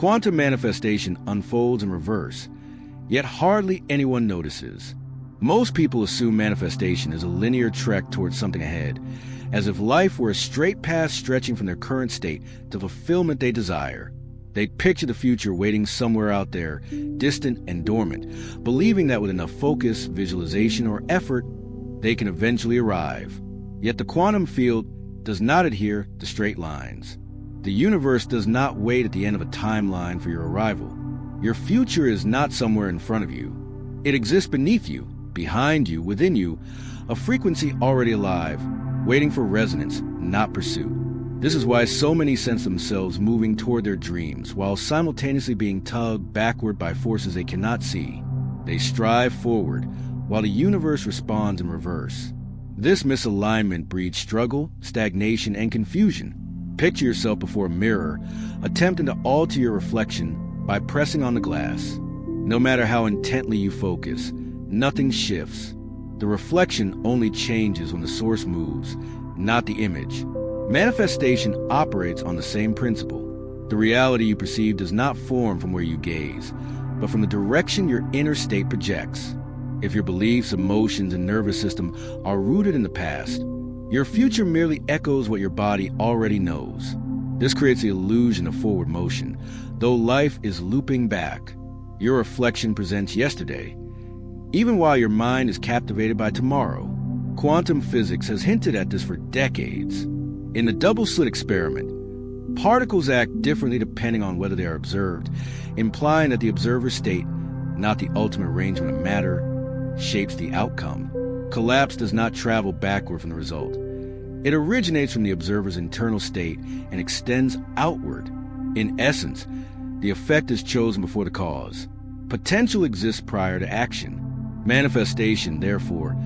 Quantum manifestation unfolds in reverse, yet hardly anyone notices. Most people assume manifestation is a linear trek towards something ahead, as if life were a straight path stretching from their current state to fulfillment they desire. They picture the future waiting somewhere out there, distant and dormant, believing that with enough focus, visualization, or effort, they can eventually arrive. Yet the quantum field does not adhere to straight lines. The universe does not wait at the end of a timeline for your arrival. Your future is not somewhere in front of you. It exists beneath you, behind you, within you, a frequency already alive, waiting for resonance, not pursuit. This is why so many sense themselves moving toward their dreams, while simultaneously being tugged backward by forces they cannot see. They strive forward, while the universe responds in reverse. This misalignment breeds struggle, stagnation, and confusion. Picture yourself before a mirror, attempting to alter your reflection by pressing on the glass. No matter how intently you focus, nothing shifts. The reflection only changes when the source moves, not the image. Manifestation operates on the same principle. The reality you perceive does not form from where you gaze, but from the direction your inner state projects. If your beliefs, emotions, and nervous system are rooted in the past, your future merely echoes what your body already knows. This creates the illusion of forward motion, though life is looping back. Your reflection presents yesterday, even while your mind is captivated by tomorrow. Quantum physics has hinted at this for decades. In the double-slit experiment, particles act differently depending on whether they are observed, implying that the observer's state, not the ultimate arrangement of matter, shapes the outcome. Collapse does not travel backward from the result. It originates from the observer's internal state and extends outward. In essence, the effect is chosen before the cause. Potential exists prior to action. Manifestation, therefore,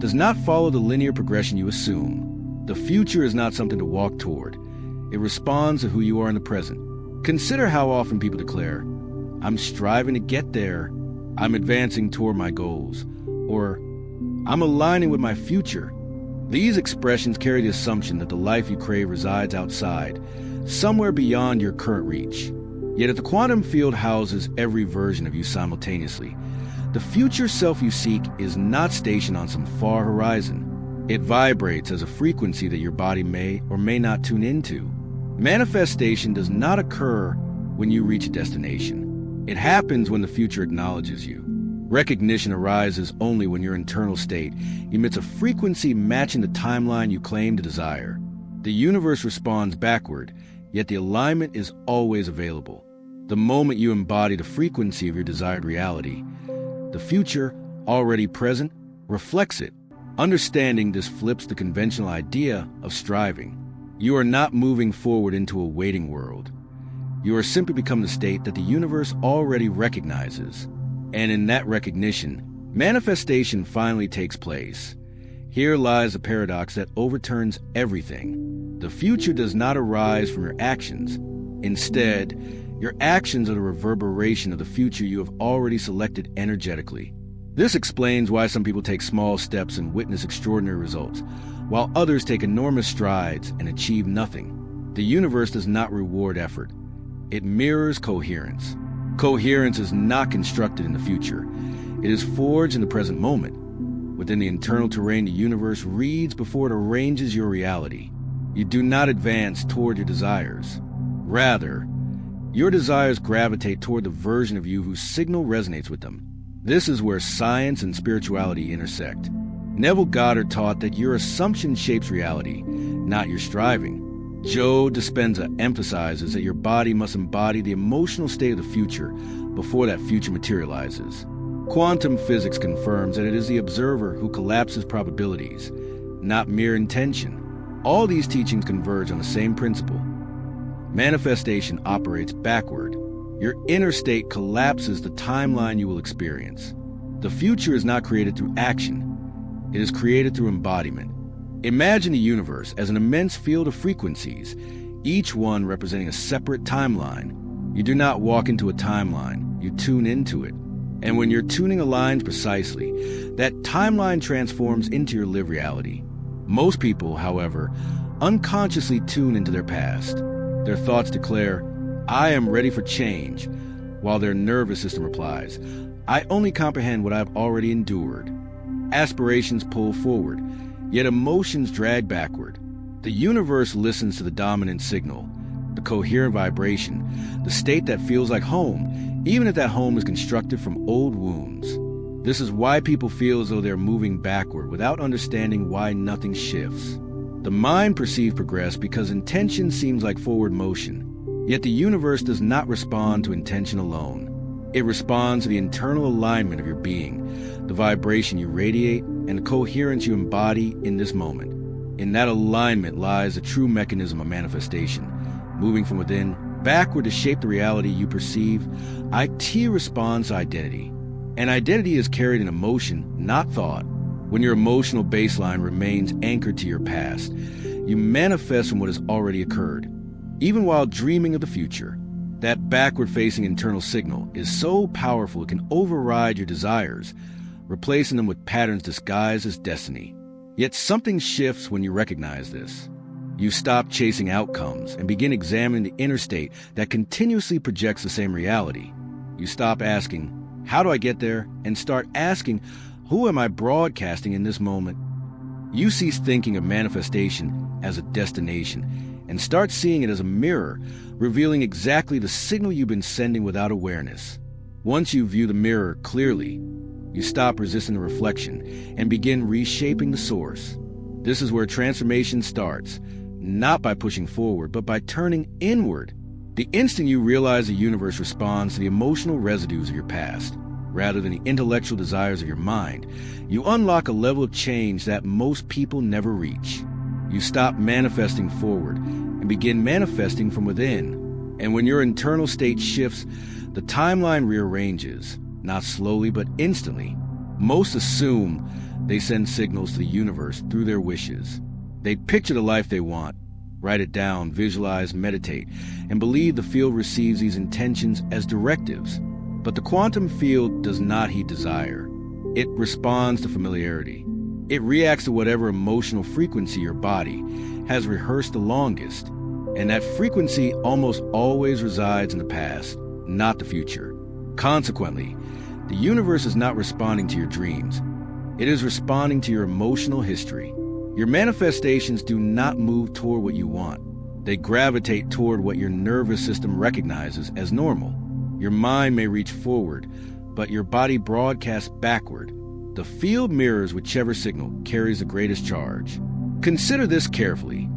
does not follow the linear progression you assume. The future is not something to walk toward. It responds to who you are in the present. Consider how often people declare, "I'm striving to get there," "I'm advancing toward my goals," or "I'm aligning with my future." These expressions carry the assumption that the life you crave resides outside, somewhere beyond your current reach. Yet if the quantum field houses every version of you simultaneously, the future self you seek is not stationed on some far horizon. It vibrates as a frequency that your body may or may not tune into. Manifestation does not occur when you reach a destination. It happens when the future acknowledges you. Recognition arises only when your internal state emits a frequency matching the timeline you claim to desire. The universe responds backward, yet the alignment is always available. The moment you embody the frequency of your desired reality, the future, already present, reflects it. Understanding this flips the conventional idea of striving. You are not moving forward into a waiting world. You are simply becoming the state that the universe already recognizes. And in that recognition, manifestation finally takes place. Here lies a paradox that overturns everything. The future does not arise from your actions. Instead, your actions are the reverberation of the future you have already selected energetically. This explains why some people take small steps and witness extraordinary results, while others take enormous strides and achieve nothing. The universe does not reward effort. It mirrors coherence. Coherence is not constructed in the future. It is forged in the present moment. Within the internal terrain, the universe reads before it arranges your reality. You do not advance toward your desires. Rather, your desires gravitate toward the version of you whose signal resonates with them. This is where science and spirituality intersect. Neville Goddard taught that your assumption shapes reality, not your striving. Joe Dispenza emphasizes that your body must embody the emotional state of the future before that future materializes. Quantum physics confirms that it is the observer who collapses probabilities, not mere intention. All these teachings converge on the same principle. Manifestation operates backward. Your inner state collapses the timeline you will experience. The future is not created through action. It is created through embodiment. Imagine the universe as an immense field of frequencies, each one representing a separate timeline. You do not walk into a timeline, you tune into it. And when your tuning aligns precisely, that timeline transforms into your lived reality. Most people, however, unconsciously tune into their past. Their thoughts declare, "I am ready for change," while their nervous system replies, "I only comprehend what I've already endured." Aspirations pull forward, yet emotions drag backward. The universe listens to the dominant signal, the coherent vibration, the state that feels like home, even if that home is constructed from old wounds. This is why people feel as though they're moving backward without understanding why nothing shifts. The mind perceives progress because intention seems like forward motion, yet the universe does not respond to intention alone. It responds to the internal alignment of your being, the vibration you radiate, and the coherence you embody in this moment. In that alignment lies the true mechanism of manifestation. Moving from within, backward to shape the reality you perceive, IT responds to identity. And identity is carried in emotion, not thought. When your emotional baseline remains anchored to your past, you manifest from what has already occurred, even while dreaming of the future. That backward-facing internal signal is so powerful it can override your desires, replacing them with patterns disguised as destiny. Yet something shifts when you recognize this. You stop chasing outcomes and begin examining the inner state that continuously projects the same reality. You stop asking, "How do I get there?" and start asking, "Who am I broadcasting in this moment?" You cease thinking of manifestation as a destination and start seeing it as a mirror, revealing exactly the signal you've been sending without awareness. Once you view the mirror clearly, you stop resisting the reflection and begin reshaping the source. This is where transformation starts, not by pushing forward, but by turning inward. The instant you realize the universe responds to the emotional residues of your past, rather than the intellectual desires of your mind, you unlock a level of change that most people never reach. You stop manifesting forward and begin manifesting from within. And when your internal state shifts, the timeline rearranges, not slowly but instantly. Most assume they send signals to the universe through their wishes. They picture the life they want, write it down, visualize, meditate, and believe the field receives these intentions as directives. But the quantum field does not heed desire. It responds to familiarity. It reacts to whatever emotional frequency your body has rehearsed the longest. And that frequency almost always resides in the past, not the future. Consequently, the universe is not responding to your dreams. It is responding to your emotional history. Your manifestations do not move toward what you want. They gravitate toward what your nervous system recognizes as normal. Your mind may reach forward, but your body broadcasts backward. The field mirrors whichever signal carries the greatest charge. Consider this carefully.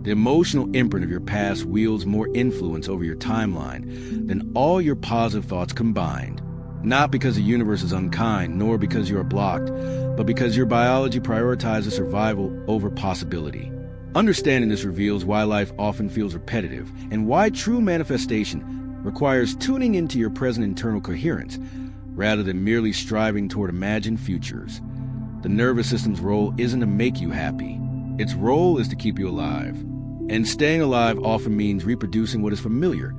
The emotional imprint of your past wields more influence over your timeline than all your positive thoughts combined. Not because the universe is unkind, nor because you are blocked, but because your biology prioritizes survival over possibility. Understanding this reveals why life often feels repetitive, and why true manifestation requires tuning into your present internal coherence, rather than merely striving toward imagined futures. The nervous system's role isn't to make you happy. Its role is to keep you alive. And staying alive often means reproducing what is familiar,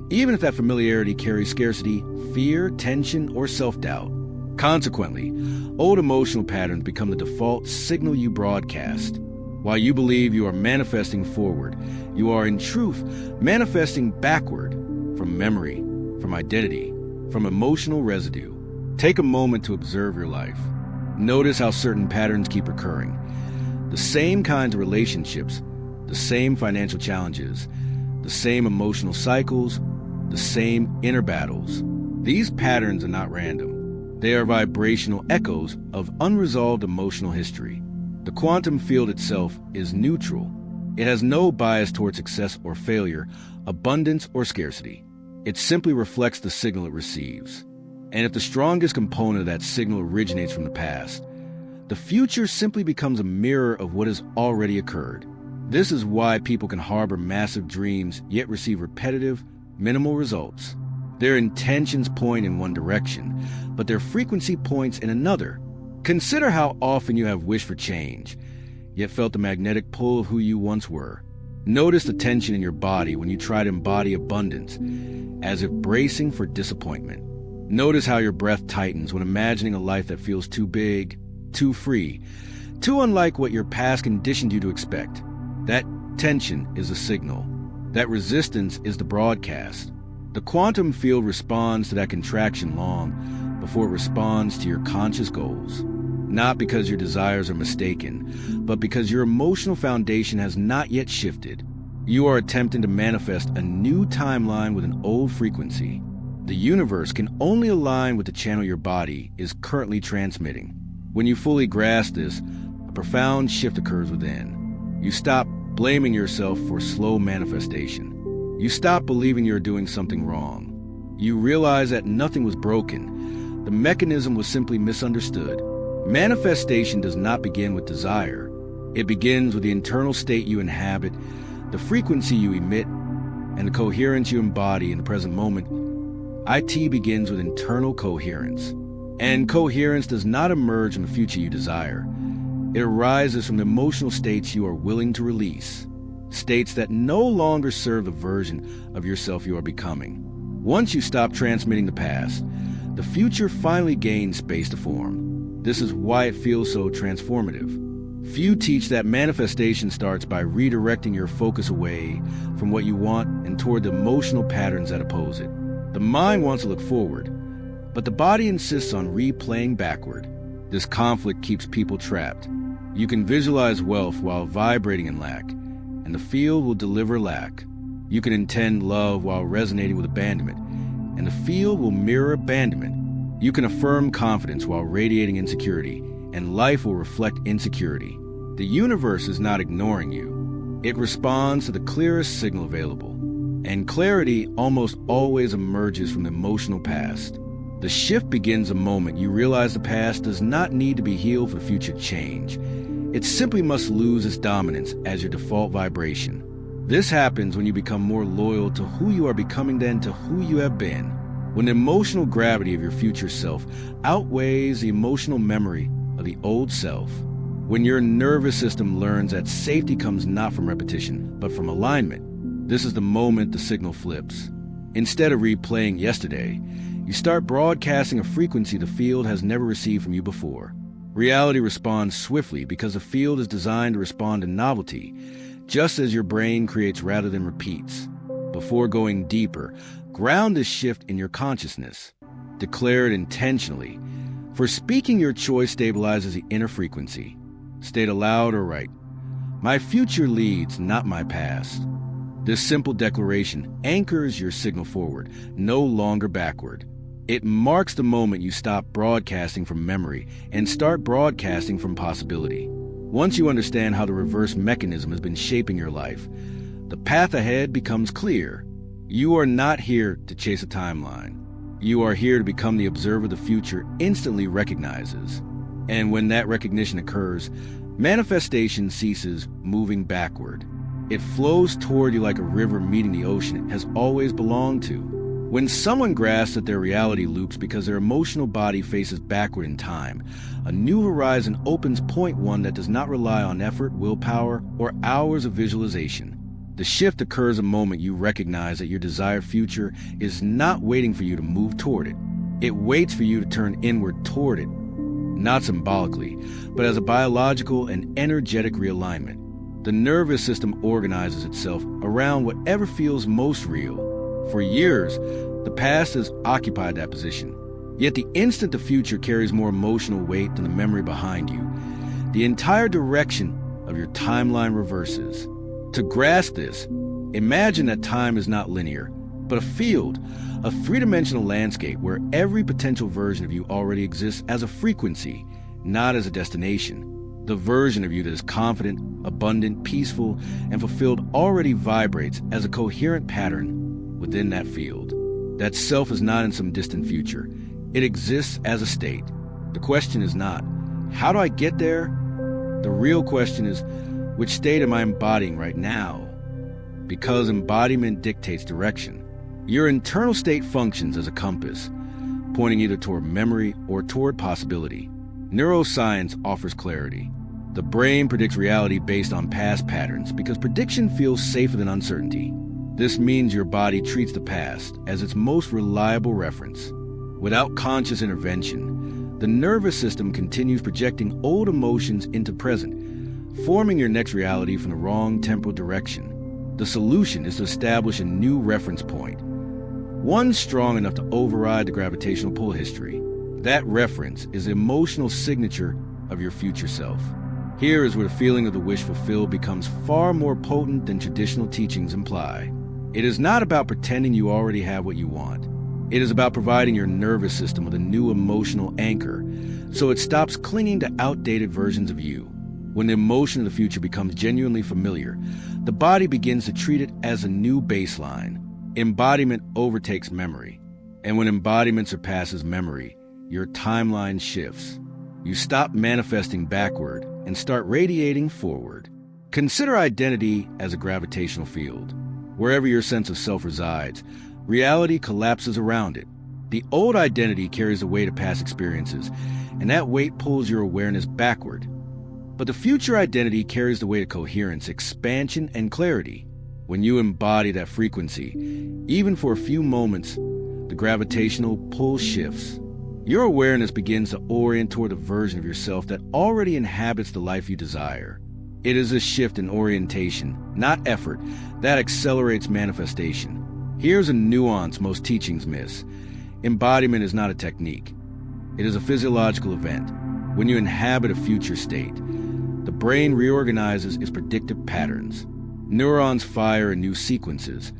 even if that familiarity carries scarcity, fear, tension, or self-doubt. Consequently, old emotional patterns become the default signal you broadcast. While you believe you are manifesting forward, you are in truth manifesting backward, from memory, from identity, from emotional residue. Take a moment to observe your life. Notice how certain patterns keep recurring. The same kinds of relationships, the same financial challenges, the same emotional cycles, the same inner battles. These patterns are not random. They are vibrational echoes of unresolved emotional history. The quantum field itself is neutral. It has no bias toward success or failure, abundance or scarcity. It simply reflects the signal it receives. And if the strongest component of that signal originates from the past, the future simply becomes a mirror of what has already occurred. This is why people can harbor massive dreams yet receive repetitive, minimal results. Their intentions point in one direction, but their frequency points in another. Consider how often you have wished for change, yet felt the magnetic pull of who you once were. Notice the tension in your body when you try to embody abundance, as if bracing for disappointment. Notice how your breath tightens when imagining a life that feels too big, too free, too unlike what your past conditioned you to expect. That tension is a signal. That resistance is the broadcast. The quantum field responds to that contraction long before it responds to your conscious goals. Not because your desires are mistaken, but because your emotional foundation has not yet shifted. You are attempting to manifest a new timeline with an old frequency. The universe can only align with the channel your body is currently transmitting. When you fully grasp this, a profound shift occurs within. You stop blaming yourself for slow manifestation. You stop believing you're doing something wrong. You realize that nothing was broken. The mechanism was simply misunderstood. Manifestation does not begin with desire. It begins with the internal state you inhabit, the frequency you emit, and the coherence you embody in the present moment. IT begins with internal coherence. And coherence does not emerge from the future you desire. It arises from the emotional states you are willing to release, states that no longer serve the version of yourself you are becoming. Once you stop transmitting the past, the future finally gains space to form. This is why it feels so transformative. Few teach that manifestation starts by redirecting your focus away from what you want and toward the emotional patterns that oppose it. The mind wants to look forward, but the body insists on replaying backward. This conflict keeps people trapped. You can visualize wealth while vibrating in lack, and the field will deliver lack. You can intend love while resonating with abandonment, and the field will mirror abandonment. You can affirm confidence while radiating insecurity, and life will reflect insecurity. The universe is not ignoring you. It responds to the clearest signal available, and clarity almost always emerges from the emotional past. The shift begins the moment you realize the past does not need to be healed for future change. It simply must lose its dominance as your default vibration. This happens when you become more loyal to who you are becoming than to who you have been. When the emotional gravity of your future self outweighs the emotional memory of the old self. When your nervous system learns that safety comes not from repetition, but from alignment. This is the moment the signal flips. Instead of replaying yesterday, you start broadcasting a frequency the field has never received from you before. Reality responds swiftly because the field is designed to respond to novelty, just as your brain creates rather than repeats. Before going deeper, ground this shift in your consciousness. Declare it intentionally. For speaking, your choice stabilizes the inner frequency. State aloud or write, "My future leads, not my past." This simple declaration anchors your signal forward, no longer backward. It marks the moment you stop broadcasting from memory and start broadcasting from possibility. Once you understand how the reverse mechanism has been shaping your life, the path ahead becomes clear. You are not here to chase a timeline. You are here to become the observer the future instantly recognizes. And when that recognition occurs, manifestation ceases moving backward. It flows toward you like a river meeting the ocean it has always belonged to. When someone grasps that their reality loops because their emotional body faces backward in time, a new horizon opens. Point one that does not rely on effort, willpower, or hours of visualization. The shift occurs the moment you recognize that your desired future is not waiting for you to move toward it. It waits for you to turn inward toward it, not symbolically, but as a biological and energetic realignment. The nervous system organizes itself around whatever feels most real. For years, the past has occupied that position. Yet the instant the future carries more emotional weight than the memory behind you, the entire direction of your timeline reverses. To grasp this, imagine that time is not linear, but a field, a three-dimensional landscape where every potential version of you already exists as a frequency, not as a destination. The version of you that is confident, abundant, peaceful, and fulfilled already vibrates as a coherent pattern within that field. That self is not in some distant future. It exists as a state. The question is not, how do I get there? The real question is, which state am I embodying right now? Because embodiment dictates direction. Your internal state functions as a compass, pointing either toward memory or toward possibility. Neuroscience offers clarity. The brain predicts reality based on past patterns because prediction feels safer than uncertainty. This means your body treats the past as its most reliable reference. Without conscious intervention, the nervous system continues projecting old emotions into present, forming your next reality from the wrong temporal direction. The solution is to establish a new reference point, one strong enough to override the gravitational pull history. That reference is the emotional signature of your future self. Here is where the feeling of the wish fulfilled becomes far more potent than traditional teachings imply. It is not about pretending you already have what you want. It is about providing your nervous system with a new emotional anchor, so it stops clinging to outdated versions of you. When the emotion of the future becomes genuinely familiar, the body begins to treat it as a new baseline. Embodiment overtakes memory. And when embodiment surpasses memory, your timeline shifts. You stop manifesting backward and start radiating forward. Consider identity as a gravitational field. Wherever your sense of self resides, reality collapses around it. The old identity carries the weight of past experiences, and that weight pulls your awareness backward. But the future identity carries the weight of coherence, expansion, and clarity. When you embody that frequency, even for a few moments, the gravitational pull shifts. Your awareness begins to orient toward a version of yourself that already inhabits the life you desire. It is a shift in orientation, not effort, that accelerates manifestation. Here's a nuance most teachings miss. Embodiment is not a technique. It is a physiological event. When you inhabit a future state, the brain reorganizes its predictive patterns. Neurons fire in new sequences,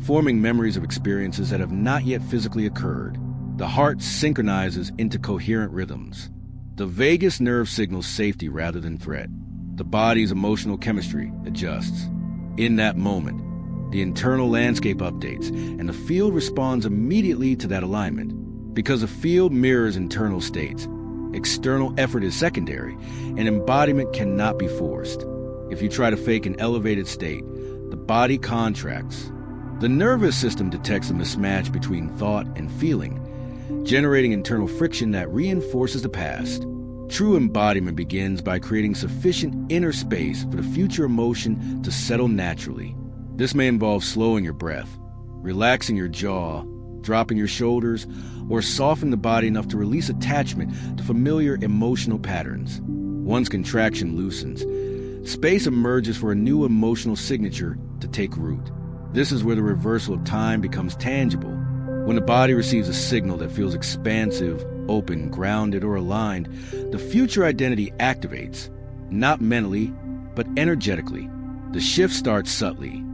forming memories of experiences that have not yet physically occurred. The heart synchronizes into coherent rhythms. The vagus nerve signals safety rather than threat. The body's emotional chemistry adjusts. In that moment, the internal landscape updates, and the field responds immediately to that alignment. Because the field mirrors internal states, external effort is secondary, and embodiment cannot be forced. If you try to fake an elevated state, the body contracts. The nervous system detects a mismatch between thought and feeling, generating internal friction that reinforces the past. True embodiment begins by creating sufficient inner space for the future emotion to settle naturally. This may involve slowing your breath, relaxing your jaw, dropping your shoulders, or softening the body enough to release attachment to familiar emotional patterns. Once contraction loosens, space emerges for a new emotional signature to take root. This is where the reversal of time becomes tangible. When the body receives a signal that feels expansive, open, grounded, or aligned, the future identity activates, not mentally, but energetically. The shift starts subtly.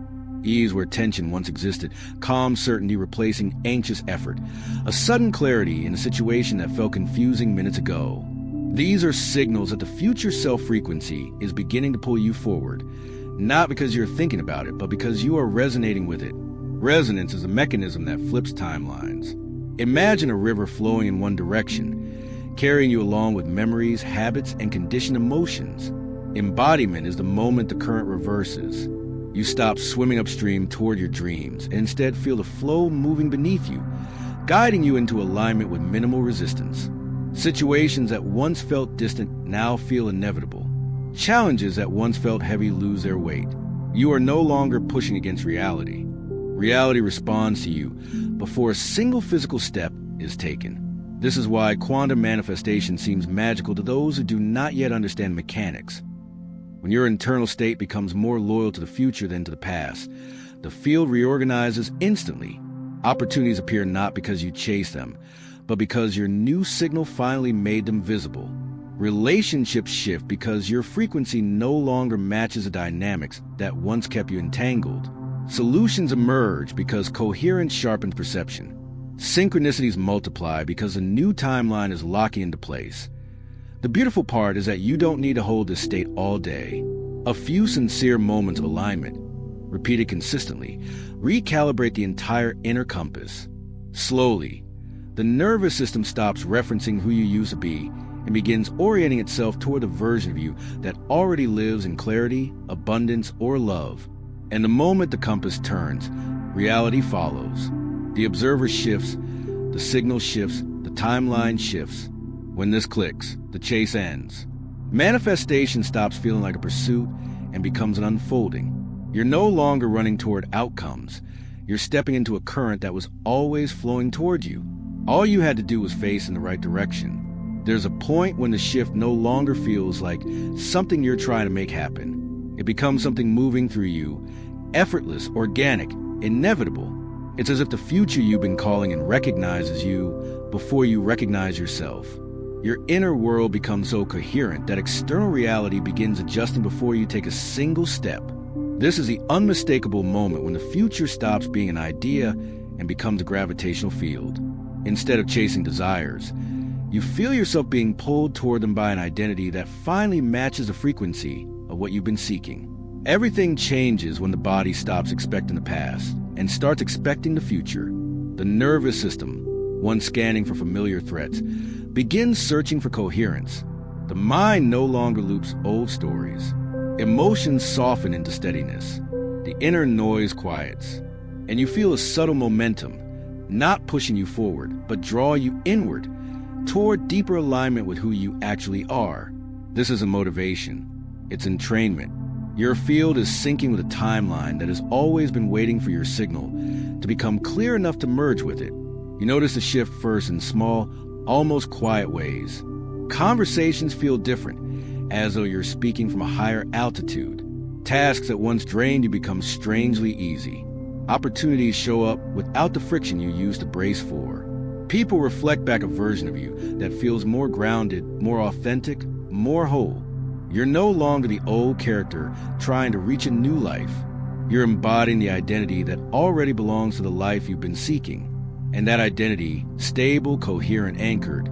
Ease where tension once existed, calm certainty replacing anxious effort, a sudden clarity in a situation that felt confusing minutes ago. These are signals that the future self frequency is beginning to pull you forward, not because you're thinking about it, but because you are resonating with it. Resonance is a mechanism that flips timelines. Imagine a river flowing in one direction, carrying you along with memories, habits, and conditioned emotions. Embodiment is the moment the current reverses. You stop swimming upstream toward your dreams and instead feel the flow moving beneath you, guiding you into alignment with minimal resistance. Situations that once felt distant now feel inevitable. Challenges that once felt heavy lose their weight. You are no longer pushing against reality. Reality responds to you before a single physical step is taken. This is why quantum manifestation seems magical to those who do not yet understand mechanics. When your internal state becomes more loyal to the future than to the past, the field reorganizes instantly. Opportunities appear not because you chase them, but because your new signal finally made them visible. Relationships shift because your frequency no longer matches the dynamics that once kept you entangled. Solutions emerge because coherence sharpens perception. Synchronicities multiply because a new timeline is locking into place. The beautiful part is that you don't need to hold this state all day. A few sincere moments of alignment, repeated consistently, recalibrate the entire inner compass. Slowly, the nervous system stops referencing who you used to be and begins orienting itself toward a version of you that already lives in clarity, abundance, or love. And the moment the compass turns, reality follows. The observer shifts, the signal shifts, the timeline shifts. When this clicks, the chase ends. Manifestation stops feeling like a pursuit and becomes an unfolding. You're no longer running toward outcomes. You're stepping into a current that was always flowing toward you. All you had to do was face in the right direction. There's a point when the shift no longer feels like something you're trying to make happen. It becomes something moving through you, effortless, organic, inevitable. It's as if the future you've been calling in recognizes you before you recognize yourself. Your inner world becomes so coherent that external reality begins adjusting before you take a single step. This is the unmistakable moment when the future stops being an idea and becomes a gravitational field. Instead of chasing desires, you feel yourself being pulled toward them by an identity that finally matches the frequency of what you've been seeking. Everything changes when the body stops expecting the past and starts expecting the future. The nervous system, once scanning for familiar threats, begins searching for coherence. The mind no longer loops old stories. Emotions soften into steadiness. The inner noise quiets, and you feel a subtle momentum, not pushing you forward, but drawing you inward, toward deeper alignment with who you actually are. This isn't motivation. It's entrainment. Your field is syncing with a timeline that has always been waiting for your signal to become clear enough to merge with it. You notice the shift first in small, almost quiet ways. Conversations feel different, as though you're speaking from a higher altitude. Tasks that once drained you become strangely easy. Opportunities show up without the friction you used to brace for. People reflect back a version of you that feels more grounded, more authentic, more whole. You're no longer the old character trying to reach a new life. You're embodying the identity that already belongs to the life you've been seeking. And that identity, stable, coherent, anchored,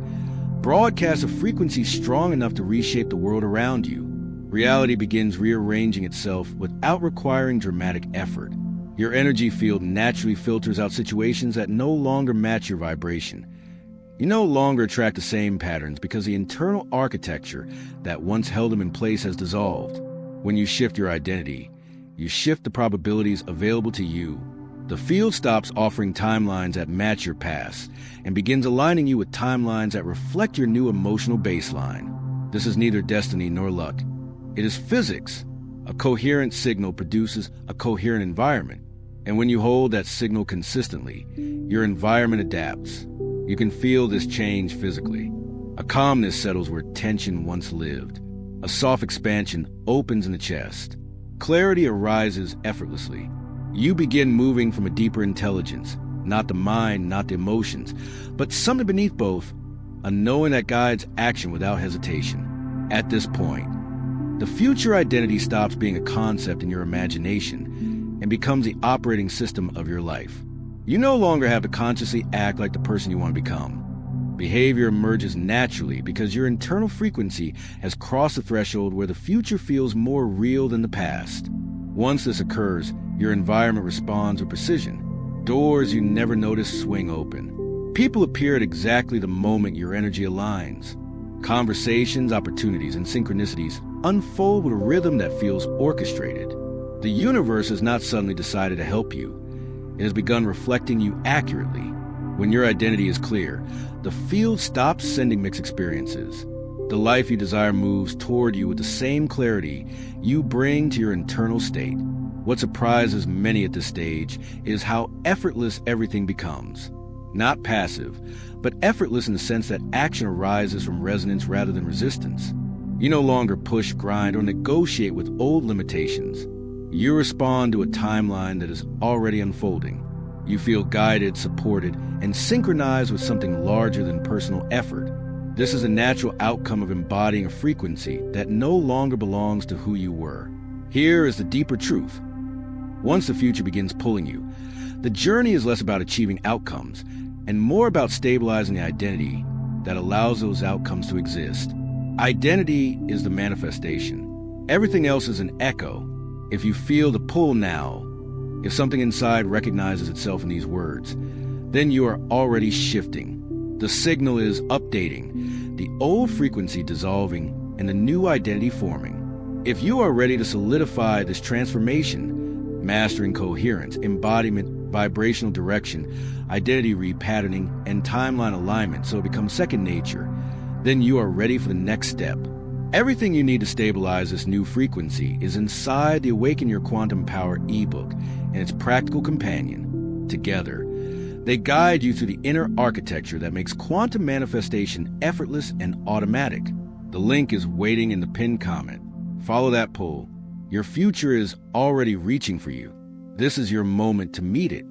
broadcasts a frequency strong enough to reshape the world around you. Reality begins rearranging itself without requiring dramatic effort. Your energy field naturally filters out situations that no longer match your vibration. You no longer attract the same patterns because the internal architecture that once held them in place has dissolved. When you shift your identity, you shift the probabilities available to you. The field stops offering timelines that match your past and begins aligning you with timelines that reflect your new emotional baseline. This is neither destiny nor luck. It is physics. A coherent signal produces a coherent environment. And when you hold that signal consistently, your environment adapts. You can feel this change physically. A calmness settles where tension once lived. A soft expansion opens in the chest. Clarity arises effortlessly. You begin moving from a deeper intelligence, not the mind, not the emotions, but something beneath both, a knowing that guides action without hesitation. At this point, the future identity stops being a concept in your imagination and becomes the operating system of your life. You no longer have to consciously act like the person you want to become. Behavior emerges naturally because your internal frequency has crossed the threshold where the future feels more real than the past. Once this occurs, your environment responds with precision. Doors you never noticed swing open. People appear at exactly the moment your energy aligns. Conversations, opportunities, and synchronicities unfold with a rhythm that feels orchestrated. The universe has not suddenly decided to help you. It has begun reflecting you accurately. When your identity is clear, the field stops sending mixed experiences. The life you desire moves toward you with the same clarity you bring to your internal state. What surprises many at this stage is how effortless everything becomes. Not passive, but effortless in the sense that action arises from resonance rather than resistance. You no longer push, grind, or negotiate with old limitations. You respond to a timeline that is already unfolding. You feel guided, supported, and synchronized with something larger than personal effort. This is a natural outcome of embodying a frequency that no longer belongs to who you were. Here is the deeper truth. Once the future begins pulling you, the journey is less about achieving outcomes and more about stabilizing the identity that allows those outcomes to exist. Identity is the manifestation. Everything else is an echo. If you feel the pull now, if something inside recognizes itself in these words, then you are already shifting. The signal is updating, the old frequency dissolving, and the new identity forming. If you are ready to solidify this transformation, mastering coherence, embodiment, vibrational direction, identity repatterning, and timeline alignment so it becomes second nature, then you are ready for the next step. Everything you need to stabilize this new frequency is inside the Awaken Your Quantum Power ebook and its practical companion. Together, they guide you through the inner architecture that makes quantum manifestation effortless and automatic. The link is waiting in the pinned comment. Follow that pull. Your future is already reaching for you. This is your moment to meet it.